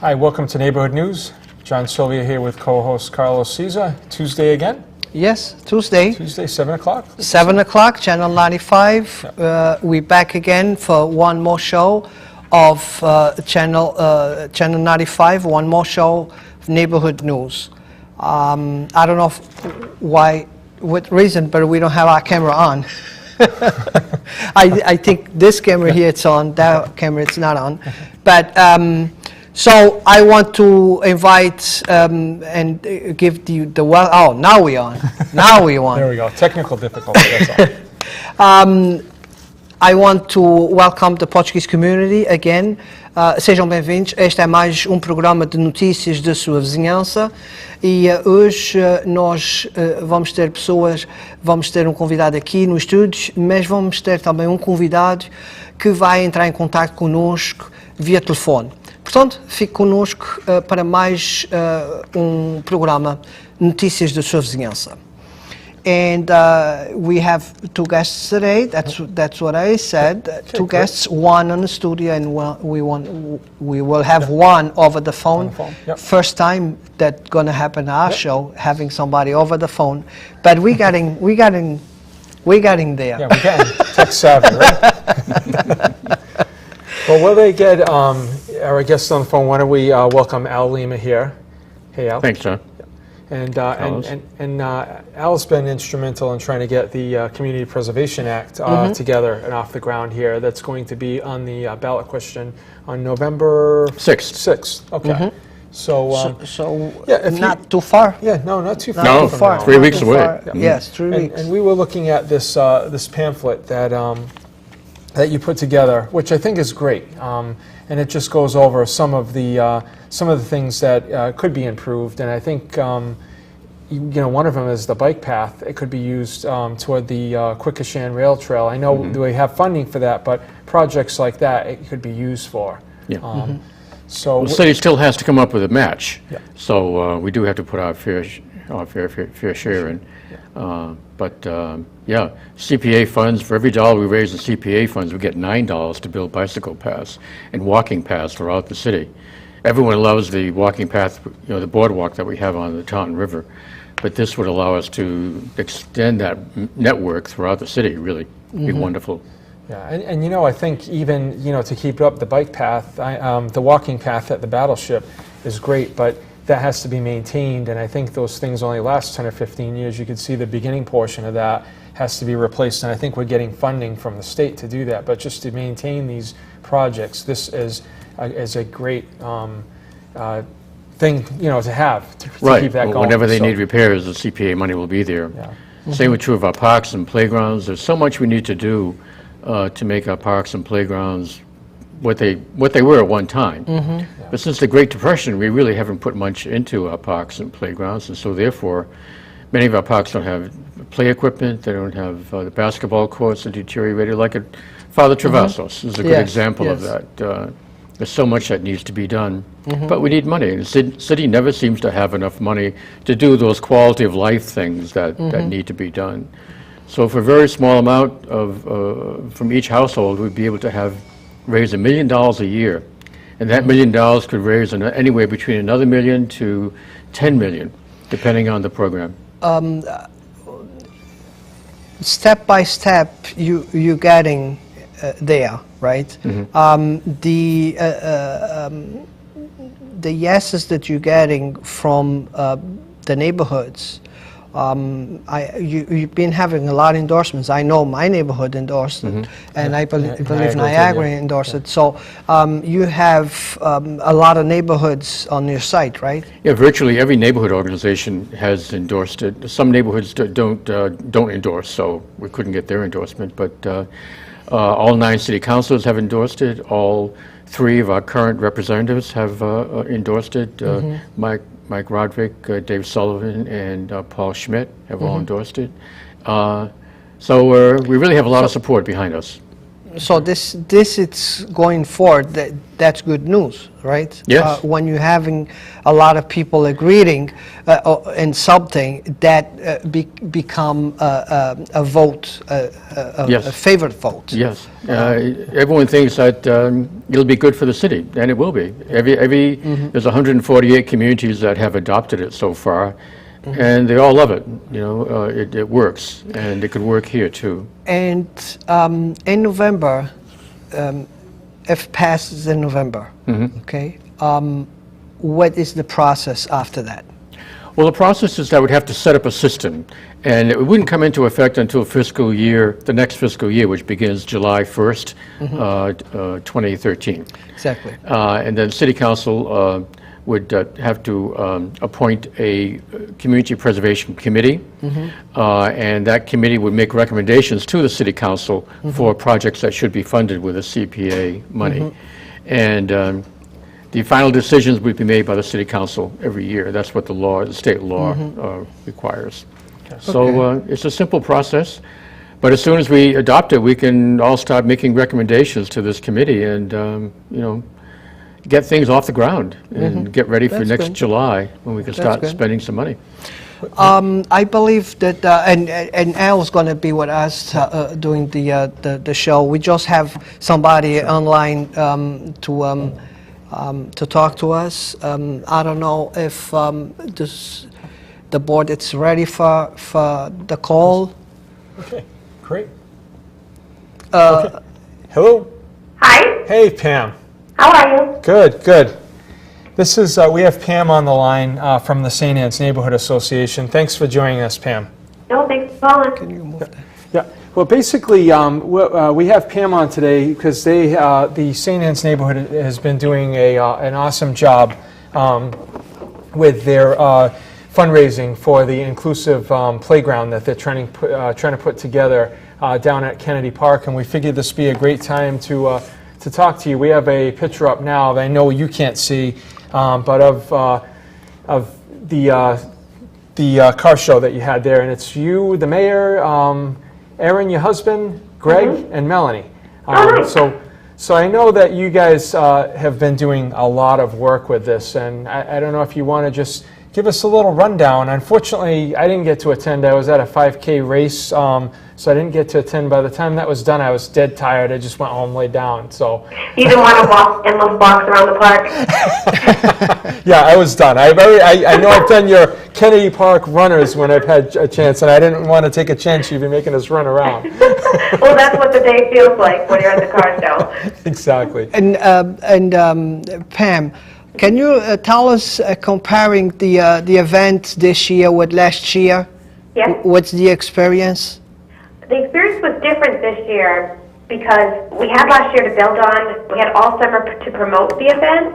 Hi, welcome to Neighborhood News. John Sylvia here with co-host Carlos Cesar. Tuesday again? Yes, Tuesday. Tuesday, 7 o'clock? 7 o'clock, Channel 95. We're back again for one more show of Channel 95, one more show of Neighborhood News. I don't know what reason, but we don't have our camera on. I think this camera here it's on, that camera it's not on. But so I want to invite and give you the now we're on. Now we're on. There we go. Technical difficulty, that's all. I want to welcome the Portuguese community again. Sejam bem-vindos. Este é mais programa de notícias da sua vizinhança e hoje nós vamos ter convidado aqui no estúdio, mas vamos ter também convidado que vai entrar em contato conosco via telefone. Portanto, fique conosco para mais programa Notícias da sua vizinhança. And we have two guests today. That's what I said. Okay, two great. guests, one on the studio, and we will have one over the phone. Yep. First time that's going to happen at our show, having somebody over the phone. But we're getting there. Yeah, we're getting tech savvy, right? Well, while they get our guests on the phone, why don't we welcome Al Lima here. Hey, Al. Thanks, John. And Al's been instrumental in trying to get the Community Preservation Act together and off the ground here. That's going to be on the ballot question on November 6th. Okay. So yeah, not too far. Yeah, no, not too far. Not No, too far. 3 weeks away. Yeah. Yes, 3 weeks. And we were looking at this this pamphlet that that you put together, which I think is great, and it just goes over some of the things that could be improved. And I think one of them is the bike path. It could be used toward the Quikasham Rail Trail. I know we have funding for that, but projects like that it could be used for. Yeah. So The city still has to come up with a match. Yeah. So we do have to put our fair share in. Yeah, CPA funds, for every dollar we raise in CPA funds, we get $9 to build bicycle paths and walking paths throughout the city. Everyone loves the walking path, the boardwalk that we have on the Taunton River, but this would allow us to extend that network throughout the city, really. Be wonderful. yeah, and I think even to keep up the bike path, the walking path at the Battleship is great, but that has to be maintained, and I think those things only last 10 or 15 years. You could see the beginning portion of that has to be replaced, and I think we're getting funding from the state to do that. But just to maintain these projects, this is a great thing, to have to Right. keep that going. Whenever they need repairs, the CPA money will be there. Yeah. Same with true of our parks and playgrounds. There's so much we need to do to make our parks and playgrounds what they were at one time. But since the Great Depression, we really haven't put much into our parks and playgrounds, and so therefore, many of our parks don't have play equipment. They don't have the basketball courts are deteriorated. Like at Father Travassos is a good example of that. There's so much that needs to be done, but we need money. And the city never seems to have enough money to do those quality of life things that need to be done. So for a very small amount from each household, we'd be able to raise $1 million a year. And that $1 million could raise anywhere between another $1 million to $10 million, depending on the program. Step by step, you're getting there, right? The yeses that you're getting from the neighborhoods. You've been having a lot of endorsements. I know my neighborhood endorsed it, and I believe Niagara endorsed it. So you have a lot of neighborhoods on your site, right? Yeah, virtually every neighborhood organization has endorsed it. Some neighborhoods don't endorse, so we couldn't get their endorsement. But all 9 city councils have endorsed it. All 3 of our current representatives have endorsed it. Mike Roderick, Dave Sullivan, and Paul Schmidt have all endorsed it. So we really have a lot of support behind us. So this it's going forward. That's good news, right? Yes. When you're having a lot of people agreeing in something that become a vote, Yes. a favorite vote. Yes. Everyone thinks that it'll be good for the city, and it will be. There's 148 communities that have adopted it so far, and they all love it. You know, it works, and it could work here too. And in November, if passes in November, okay, what is the process after that? Well, the process is that we'd have to set up a system, and it wouldn't come into effect until the next fiscal year, which begins July 1st, 2013. Exactly. And then City Council would have to appoint a Community Preservation Committee, and that committee would make recommendations to the City Council for projects that should be funded with the CPA money. And the final decisions would be made by the City Council every year. That's what the state law requires. So it's a simple process, but as soon as we adopt it, we can all start making recommendations to this committee and, you know, get things off the ground and get ready for That's next good. July when we can start good. spending some money. I believe that, and Al's going to be with us doing the show. We just have somebody online to talk to us. I don't know if the board is ready for the call. Okay, great. Okay. Hello. Hi, Hey, Pam. how are you? Good, good. This is, we have Pam on the line from the St. Anne's Neighborhood Association. Thanks for joining us, Pam. No, thanks for calling. Can you move that? Yeah, well, basically, we have Pam on today because the St. Anne's Neighborhood has been doing an awesome job with their fundraising for the inclusive playground that they're trying to put together down at Kennedy Park, and we figured this would be a great time to talk to you. We have a picture up now that I know you can't see, but of the car show that you had there, and it's you, the mayor, Aaron, your husband, Greg, and Melanie. So I know that you guys have been doing a lot of work with this, and I don't know if you want to just give us a little rundown. Unfortunately, I didn't get to attend. I was at a 5K race, so I didn't get to attend. By the time that was done, I was dead tired. I just went home, laid down. So You didn't want to walk endless blocks around the park? yeah, I was done. I know I've done your Kennedy Park runners when I've had a chance, and I didn't want to take a chance you've been making us run around. Well, that's what the day feels like when you're at the car show. Exactly. And Pam, can you tell us, comparing the event this year with last year, Yes. what's the experience? The experience was different this year because we had last year to build on. We had all summer to promote the event,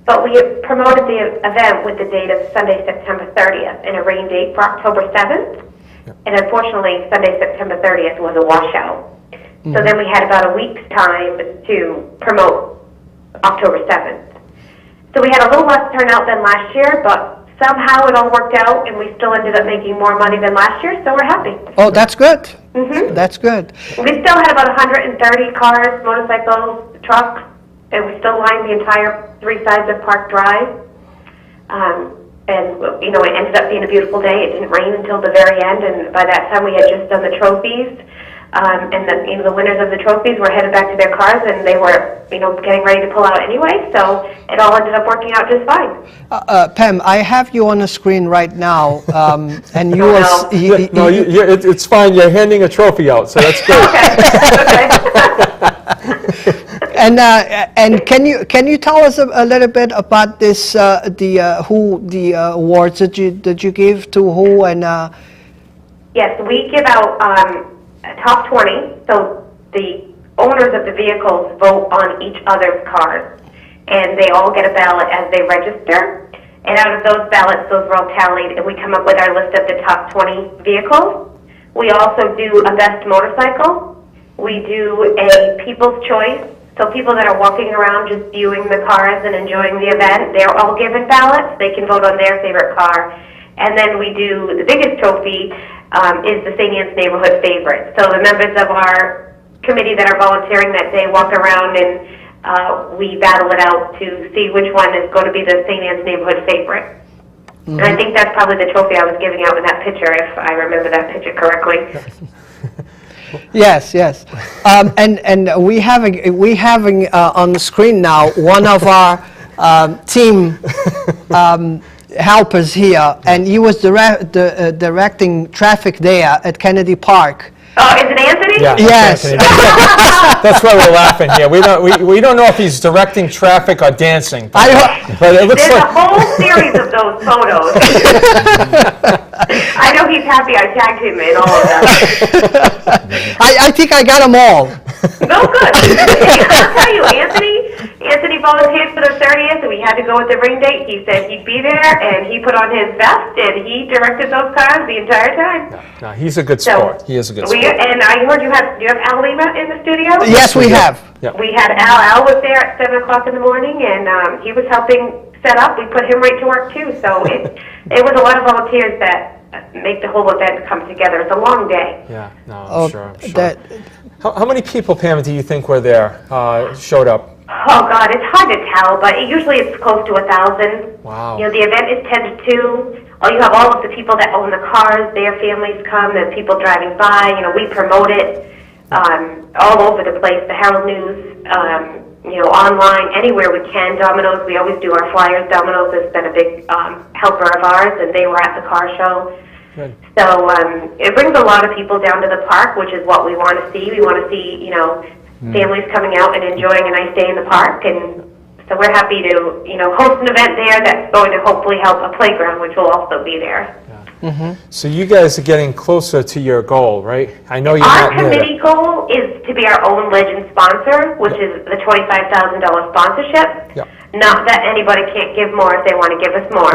but we promoted the event with the date of Sunday, September 30th, and a rain date for October 7th. And unfortunately, Sunday, September 30th was a washout. So then we had about a week's time to promote October 7th. So we had a little less turnout than last year, but somehow it all worked out, and we still ended up making more money than last year, so we're happy. Oh, that's good. That's good. We still had about 130 cars, motorcycles, trucks, and we still lined the entire 3 sides of Park Drive. And, you know, it ended up being a beautiful day. It didn't rain until the very end, and by that time we had just done the trophies. And the winners of the trophies were headed back to their cars, and they were, getting ready to pull out anyway. So it all ended up working out just fine. Pam, I have you on the screen right now, and you Oh, will. No, it's fine. You're handing a trophy out, so that's good. Okay. And can you tell us a little bit about this the awards that you give to who and Yes, we give out top 20. So the owners of the vehicles vote on each other's cars, and they all get a ballot as they register. And out of those ballots, those are all tallied, and we come up with our list of the top 20 vehicles. We also do a best motorcycle. We do a people's choice. So people that are walking around just viewing the cars and enjoying the event, they're all given ballots. They can vote on their favorite car. And then we do the biggest trophy is the St. Anne's Neighborhood Favorite. So the members of our committee that are volunteering that day walk around and we battle it out to see which one is going to be the St. Anne's neighborhood favorite. And I think that's probably the trophy I was giving out in that picture, if I remember that picture correctly. Yes, yes. And we having on the screen now one of our team helpers here, and he was directing traffic there at Kennedy Park. Oh, is it Anthony? Yeah, Yes. Anthony. That's why we're laughing here. We don't know if he's directing traffic or dancing, but it looks There's like a whole series of those photos. I know he's happy I tagged him in all of them. I think I got them all. No good. I'll tell you, Anthony volunteered for the 30th, and we had to go with the ring date. He said he'd be there, and he put on his vest, and he directed those cars the entire time. no, he's a good sport. He is a good sport. And I heard do you have Al Lima in the studio? Yes, we have. Yep. We had Al was there at 7 o'clock in the morning, and he was helping set up. We put him right to work, too. So it was a lot of volunteers that make the whole event come together. It's a long day. Yeah, no, I'm sure. That, How many people, Pam, do you think were there, showed up? Oh, God, it's hard to tell, but usually it's close to 1,000. Wow. You know, the event is 10 to 2. Oh, you have all of the people that own the cars, their families come, and people driving by. You know, we promote it all over the place, the Herald News, you know, online, anywhere we can. Domino's, we always do our flyers. Domino's has been a big helper of ours, and they were at the car show. Good. So it brings a lot of people down to the park, which is what we want to see. We want to see, you know, families coming out and enjoying a nice day in the park, and so we're happy to, you know, host an event there that's going to hopefully help a playground, which will also be there. So you guys are getting closer to your goal, right? I know you're Our not near committee goal is to be our own legend sponsor, which is the $25,000 sponsorship. Yep. Not that anybody can't give more if they want to give us more,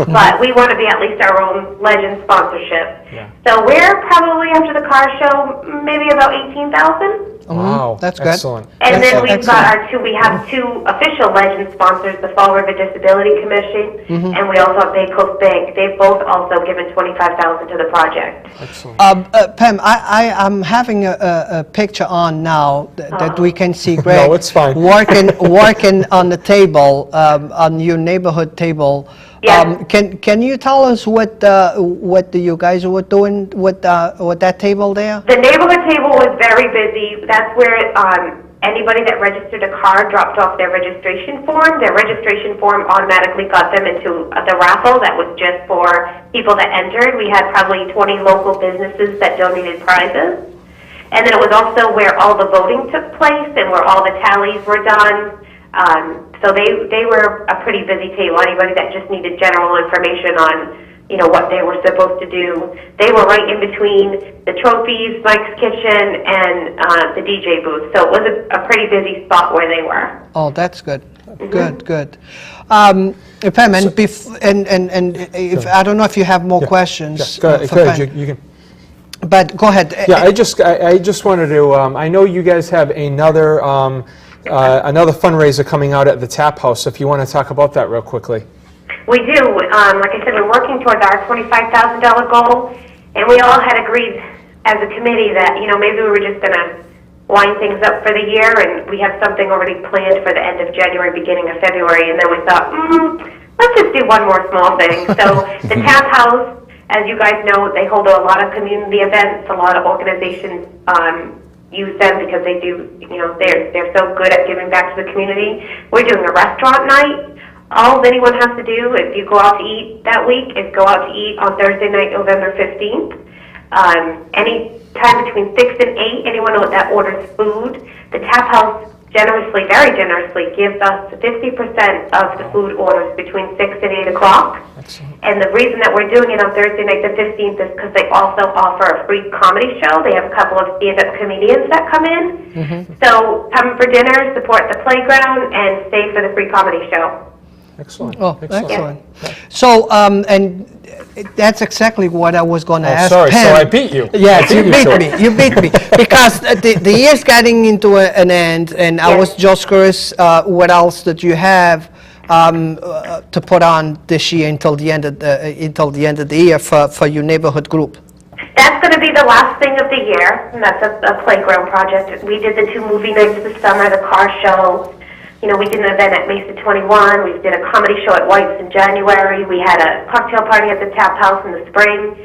but we want to be at least our own legend sponsorship. Yeah. So we're probably, after the car show, maybe about 18,000. Wow, That's good. excellent. And then we've Excellent. got we have two official legend sponsors, the Fall River Disability Commission, and we also have Bay Coast Bank. They've both also given $25,000 to the project. Excellent. Pam, I'm having a picture on now that we can see Greg No, it's fine. working on the table, on your neighborhood table. Yeah. Can you tell us what you guys were doing with that table there? The neighborhood table was very busy. That's where anybody that registered a car dropped off their registration form. Their registration form automatically got them into the raffle that was just for people that entered. We had probably 20 local businesses that donated prizes. And then it was also where all the voting took place and where all the tallies were done. So they were a pretty busy table. Anybody that just needed general information on, you know, what they were supposed to do. They were right in between the trophies, Mike's Kitchen, and the DJ booth. So it was a pretty busy spot where they were. Oh, that's good. Good. Pam, and if I don't know if you have more questions. Go ahead, for go ahead. Pam. You can. But go ahead. Yeah, I just wanted to. I know you guys have another fundraiser coming out at the Tap House. If you want to talk about that real quickly. We do. Like I said, we're working towards our $25,000 goal, and we all had agreed as a committee that, you know, maybe we were just going to wind things up for the year, and we have something already planned for the end of January, beginning of February, and then we thought, let's just do one more small thing. So the Tap House, as you guys know, they hold a lot of community events. A lot of organizations use them because they do, you know, they're so good at giving back to the community. We're doing a restaurant night. All anyone has to do if you go out to eat that week is go out to eat on Thursday night, November 15th. Any time between 6 and 8, anyone that orders food, the Tap House generously, very generously, gives us 50% of the food orders between 6 and 8 o'clock. Excellent. And the reason that we're doing it on Thursday night, the 15th, is because they also offer a free comedy show. They have a couple of stand-up comedians that come in. So come for dinner, support the playground, and stay for the free comedy show. Excellent. Oh, excellent. So, and that's exactly what I was going to ask Sorry, Pam. so I beat you. Yes, you beat so- me. You beat me because the year's getting into an end, and I was just curious what else that you have to put on this year until the end of the year for your neighborhood group. That's going to be the last thing of the year, and that's a playground project. We did the 2 movie nights this summer, the car show. You know, we did an event at Mesa 21. We did a comedy show at White's in January. We had a cocktail party at the Tap House in the spring.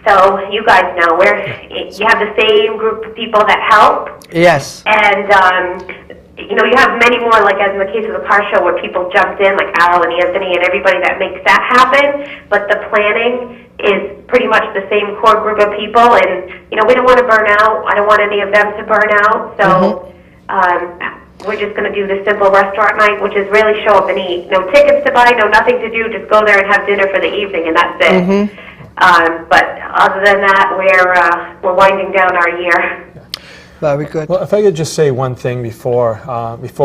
So you guys know, you have the same group of people that help. Yes. And, you know, you have many more, like as in the case of the car show, where people jumped in, like Al and Anthony and everybody that makes that happen. But the planning is pretty much the same core group of people. And, you know, we don't want to burn out. I don't want any of them to burn out. So we're just going to do the simple restaurant night, which is really show up and eat. No tickets to buy, no nothing to do. Just go there and have dinner for the evening, and that's it. But other than that, we're winding down our year. Very good. Well, if I could just say one thing before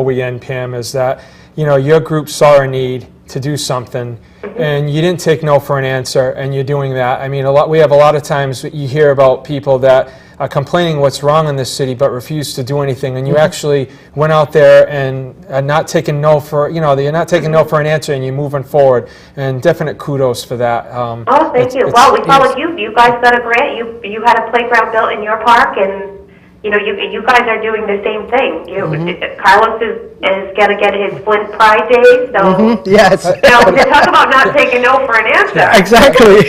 we end, Pam, is that, you know, your group saw a need to do something, and you didn't take no for an answer, and you're doing that. I mean, we have a lot of times you hear about people that are complaining what's wrong in this city but refuse to do anything, and you actually went out there and are not taking no for, you know, you're not taking no for an answer, and you're moving forward, and definite kudos for that. Oh, thank you. Well, we followed you. You guys got a grant. You had a playground built in your park, and you know, you guys are doing the same thing. Carlos is going to get his Flint Pride Day, so Yes. you know, to talk about not taking no for an answer. Exactly.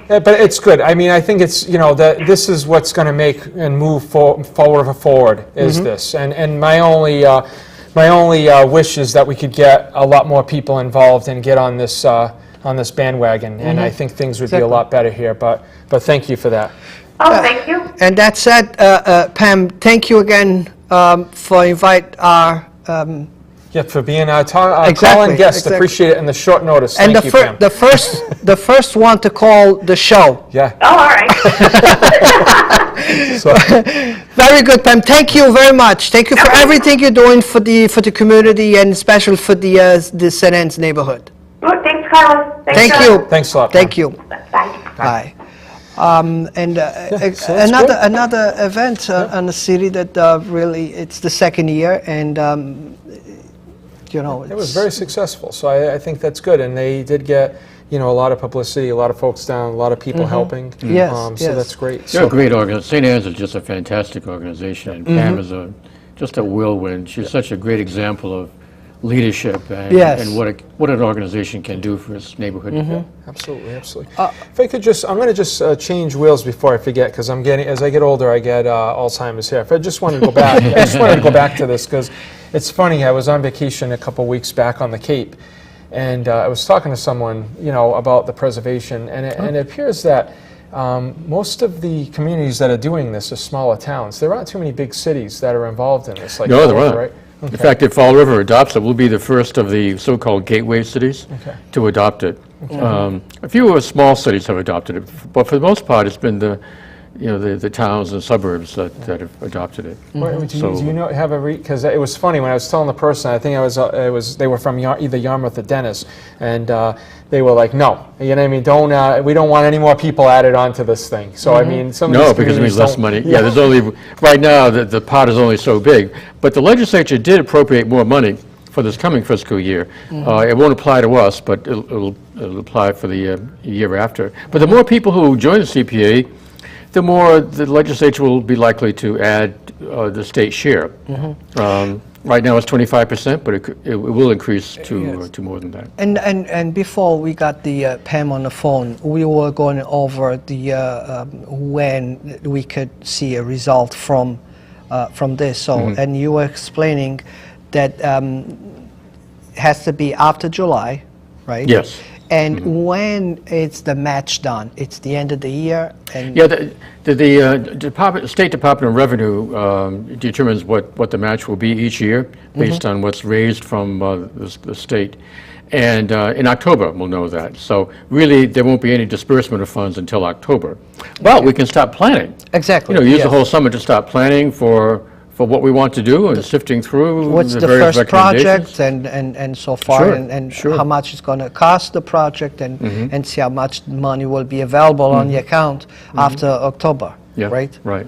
But it's good. I mean, I think it's, you know, that this is what's going to make and move forward is this. And my only wish is that we could get a lot more people involved and get on this bandwagon. And I think things would be a lot better here. But thank you for that. Oh, thank you. And that said, Pam, thank you again for invite our For being our calling guest. Exactly. Appreciate it, and the short notice. and Thank you, Pam. the first one to call the show. Yeah. Oh, all right. So, Very good, Pam. Thank you very much. Thank you for everything you're doing for the community, and especially for the St. Anne's neighborhood. Well, thanks, Carlos. Thank you. thanks a lot, Pam. Thank you. Bye. Bye. And so that's good. another event in the city that really, it's the second year, and you know, It was very successful, so I think that's good. And they did get, you know, a lot of publicity, a lot of folks down, a lot of people helping. Yes, So yes. that's great. They're a great organization. St. Anne's is just a fantastic organization, and Pam is just a whirlwind. She's such a great example of leadership and, Yes. and what an organization can do for its neighborhood. Absolutely. If I could just, I'm going to just change wheels before I forget, because as I get older, I get Alzheimer's here. If I just wanted to go back, I just wanted to go back to this, because it's funny. I was on vacation a couple weeks back on the Cape, and I was talking to someone, you know, about the preservation, and it appears that most of the communities that are doing this are smaller towns. There aren't too many big cities that are involved in this. Like No, there Fall, aren't. right? In fact, if Fall River adopts it, we'll be the first of the so-called gateway cities to adopt it. A few small cities have adopted it, but for the most part, it's been the towns and suburbs that have adopted it. Do you know, have a because it was funny when I was telling the person, I think they were from either Yarmouth or Dennis, and they were like, no, you know what I mean, we don't want any more people added onto this thing. So I mean, some of these because it means communities less don't- money. Yeah, there's only, right now, the pot is only so big, but the legislature did appropriate more money for this coming fiscal year. It won't apply to us, but it'll apply for the year after. But the more people who join the CPA, the more the legislature will be likely to add the state share. Right now it's 25%, but it will increase to more than that. And before we got the Pam on the phone, we were going over the when we could see a result from this. So and you were explaining that has to be after July, right? Yes. And when it's the match done, it's the end of the year. And Yeah, the State Department of Revenue determines what the match will be each year based on what's raised from the state. And in October, we'll know that. So really, there won't be any disbursement of funds until October. But we can start planning. Exactly. You know, use the yes. whole summer to start planning for what we want to do and sifting through What's the various first recommendations. project and so far, Sure, and sure. how much it's going to cost the project, and see how much money will be available on the account after October, Yeah, right? right.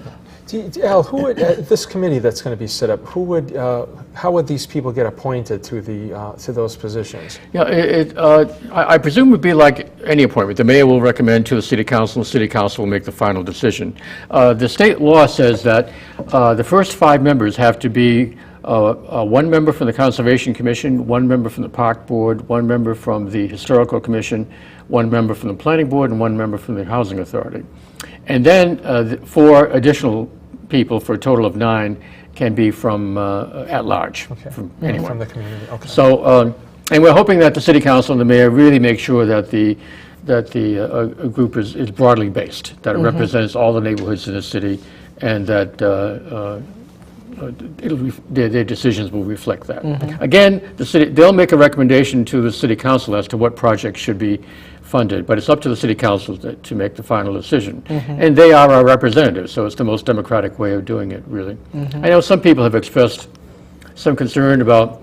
Al, who would this committee that's going to be set up? How would these people get appointed to those positions? Yeah, I presume it would be like any appointment. The mayor will recommend to the city council, and the city council will make the final decision. The state law says that the first 5 members have to be 1 member from the Conservation Commission, 1 member from the Park Board, 1 member from the Historical Commission, 1 member from the Planning Board, and 1 member from the Housing Authority. And then 4 additional people, for a total of 9, can be from at large, from anyone. From the community. Okay. So, and we're hoping that the city council and the mayor really make sure that the group is broadly based, that it represents all the neighborhoods in the city, and that their decisions will reflect that. Again, they'll make a recommendation to the city council as to what projects should be funded, but it's up to the city council to make the final decision. And they are our representatives, so it's the most democratic way of doing it, really. I know some people have expressed some concern about,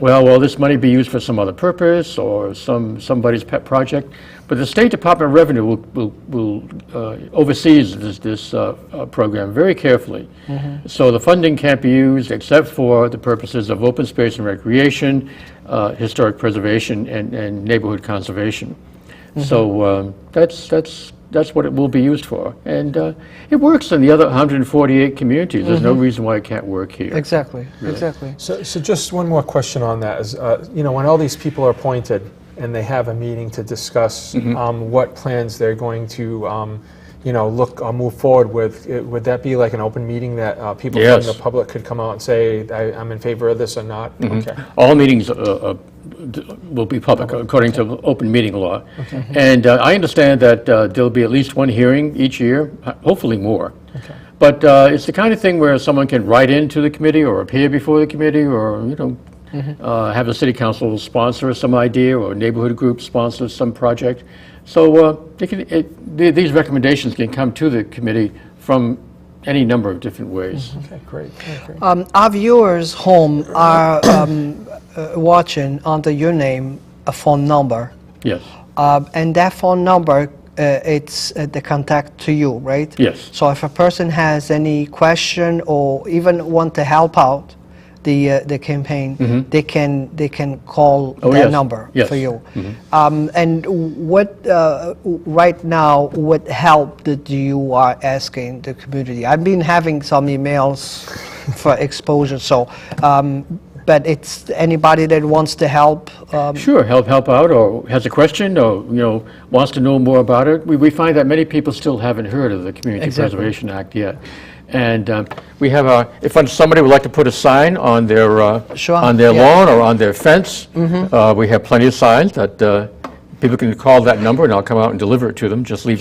well, will this money be used for some other purpose or somebody's pet project? But the State Department of Revenue will oversees this program very carefully. So the funding can't be used except for the purposes of open space and recreation, historic preservation, and neighborhood conservation. So that's what it will be used for. And it works in the other 148 communities. There's no reason why it can't work here. Exactly, Really. exactly. So just one more question on that is, when all these people are appointed and they have a meeting to discuss what plans they're going to, look or move forward with, would that be like an open meeting that people from the public could come out and say, I'm in favor of this or not? Okay. All meetings will be public, according to open meeting law. And I understand that there'll be at least 1 hearing each year, hopefully more. But it's the kind of thing where someone can write into the committee or appear before the committee, or have the city council sponsor some idea, or a neighborhood group sponsor some project. So these recommendations can come to the committee from any number of different ways. Okay, great. Our viewers home are watching under your name a phone number. Yes. And that phone number, it's the contact to you, right? Yes. So if a person has any question or even want to help out the campaign, they can call that number for you. And what right now, what help that you are asking the community? I've been having some emails for exposure, so but it's anybody that wants to help. Sure, help out, or has a question, or wants to know more about it. We find that many people still haven't heard of the Community Preservation Act yet. And we have if somebody would like to put a sign on their lawn or on their fence, we have plenty of signs that people can call that number, and I'll come out and deliver it to them. Just leave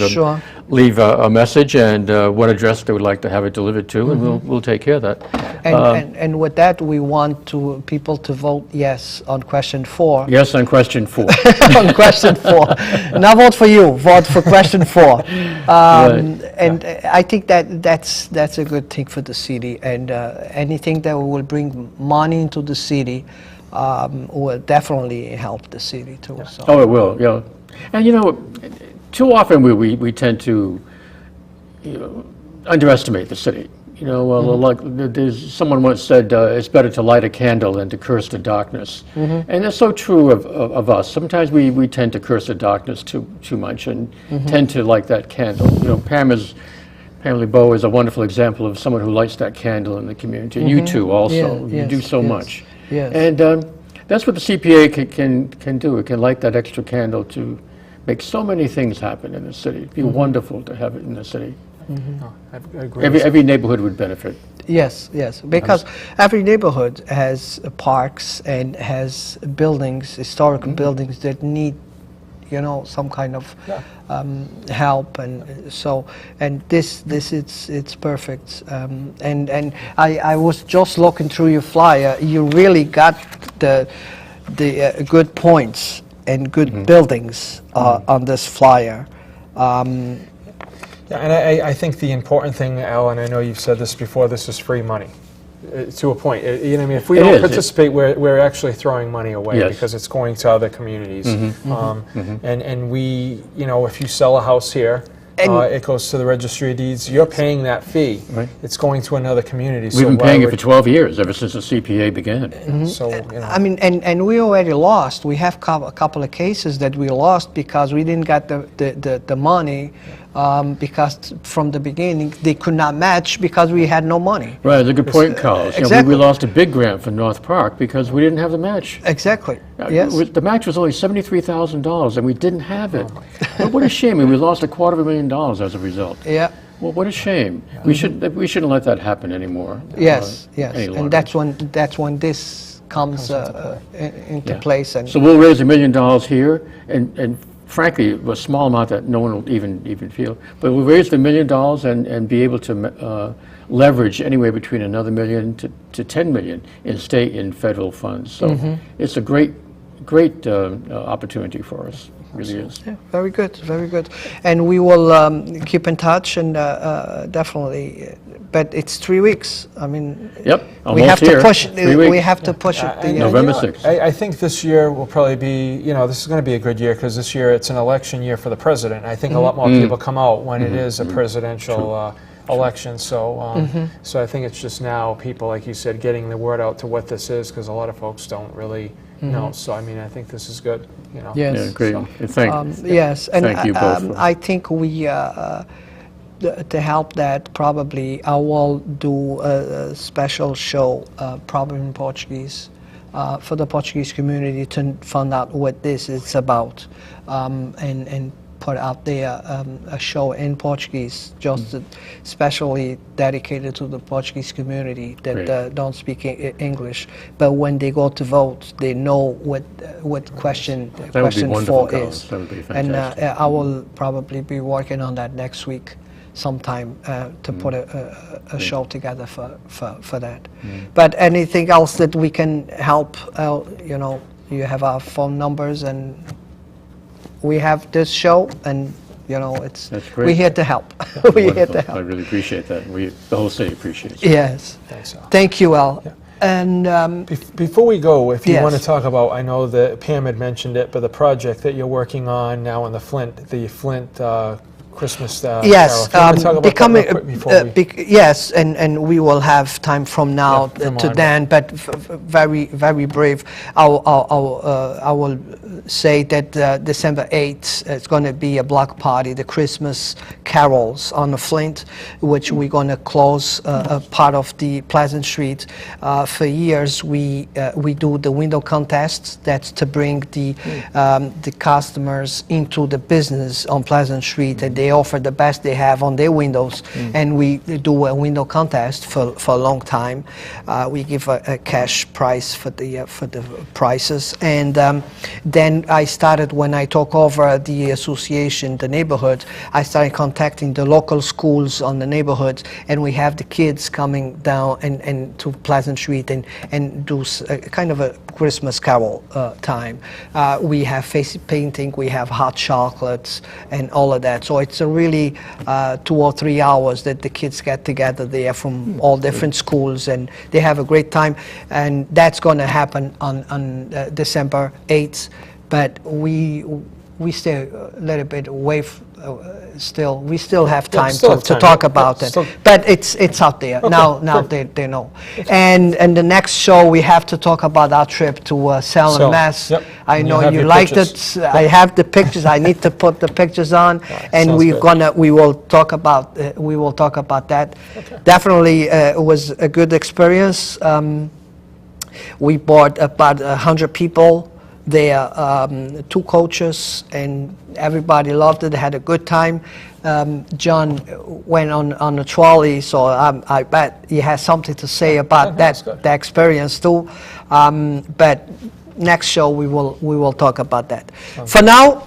a message and what address they would like to have it delivered to, and we'll take care of that. And with that, we want people to vote yes on question 4. Yes, on question 4. On question 4. Not vote for you, vote for question 4. And I think that's a good thing for the city, and anything that will bring money into the city will definitely help the city too. So. Oh, it will, yeah. And too often we tend to underestimate the city. Like someone once said, it's better to light a candle than to curse the darkness. And that's so true of us. Sometimes we tend to curse the darkness too much, and tend to light that candle. Pam LeBeau is a wonderful example of someone who lights that candle in the community. And you too also. You do so much. Yes. And that's what the CPA can do. It can light that extra candle to make so many things happen in the city. It'd be wonderful to have it in the city. I agree. Every neighborhood would benefit. Yes, because every neighborhood has parks and has buildings, historical buildings that need, some kind of help, and so this it's perfect. And I was just looking through your flyer. You really got the good points and good buildings on this flyer. Yeah, and I think the important thing, Al, and I know you've said this before, this is free money. To a point. If we don't participate, we're actually throwing money away because it's going to other communities. And we, if you sell a house here, it goes to the registry of deeds. You're paying that fee. Right. It's going to another community. We've been paying it for 12 years, ever since the CPA began. So, I mean, and we already lost. We have a couple of cases that we lost because we didn't get the money because from the beginning they could not match because we had no money. Right, that's a good point, Carlos. Exactly. We lost a big grant for North Park because we didn't have the match. Exactly. Yes. The match was only $73,000 and we didn't have it. But what a shame. And we lost $250,000 as a result. Yeah. Well, what a shame. We shouldn't let that happen anymore. Yes. Any longer. And that's when this comes into place. And So we'll raise $1 million here, and frankly, a small amount that no one will even feel. But we'll raise the $1 million and be able to leverage anywhere between another $1 million to $10 million in state and federal funds. So it's a great opportunity for us. It really is. yeah, very good, very good. And we will keep in touch and definitely. But it's 3 weeks. I mean, Yep, we have almost here. to push. 3 We weeks. have to push it. And, November you know, 6th. I think this year will probably be, this is going to be a good year because this year it's an election year for the president. I think a lot more people come out when it is a presidential election. So, so I think it's just now people, like you said, getting the word out to what this is because a lot of folks don't really know. So, I mean, I think this is good. Yes. Yeah, great. So, Yes, and Thank you both. I think we, to help that, probably I will do a special show, probably in Portuguese, for the Portuguese community to find out what this is about, and put out there a show in Portuguese, just especially dedicated to the Portuguese community that don't speak English. But when they go to vote, they know what question wonderful, 4 Carlos. is. That would be And fantastic. I will probably be working on that next week sometime to put a show together for that. But anything else that we can help out, you have our phone numbers and we have this show and it's That's great. we're here to help. We're here to Wonderful. I help. really appreciate that. The whole city appreciates it. Yes. Thanks, Al. Thank you, Al. And Before we go, if you Yes. want to talk about, I know that Pam had mentioned it, but the project that you're working on now in the Flint Christmas yes, Carol. If you want to talk about becoming that real quick before we... yes, and we will have time from now Yeah, from to on. then. But very, very brief. I will say that December 8th it's going to be a block party, the Christmas carols on the Flint, which we're going to close a part of the Pleasant Street. For years, we do the window contests. That's to bring the customers into the business on Pleasant Street, and they offer the best they have on their windows. And we do a window contest for a long time. We give a cash price for the prices, and then I started, when I took over the association, the neighborhood, I started contacting the local schools on the neighborhoods, and we have the kids coming down and to Pleasant Street and do kind of a Christmas carol time. We have face painting, we have hot chocolates and all of that. So it's a really 2 or 3 hours that the kids get together there from all different schools, and they have a great time. And that's going to happen on December 8th. But we stay a little bit away. Still, we still have time still have to time. talk Yeah, about it. still- But it's out there now. They know. And the next show we have to talk about our trip to Salem, Salem, Mass. yep. I And know you have you your liked pictures. it. I have the pictures. I need to put the pictures on, and sounds good. we will talk about that. Definitely, it was a good experience. We brought about 100 people there, 2 coaches, and everybody loved it. They had a good time. John went on a trolley, so I bet he has something to say about that's good. that experience too. But next show we will talk about that. For now,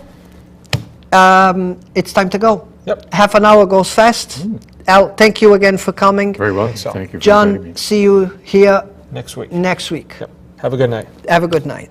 it's time to go. Yep. Half an hour goes fast. Al, thank you again for coming. Very well. so. Thank you for inviting me. John, see you here Next week. next week. Yep. Have a good night. Have a good night.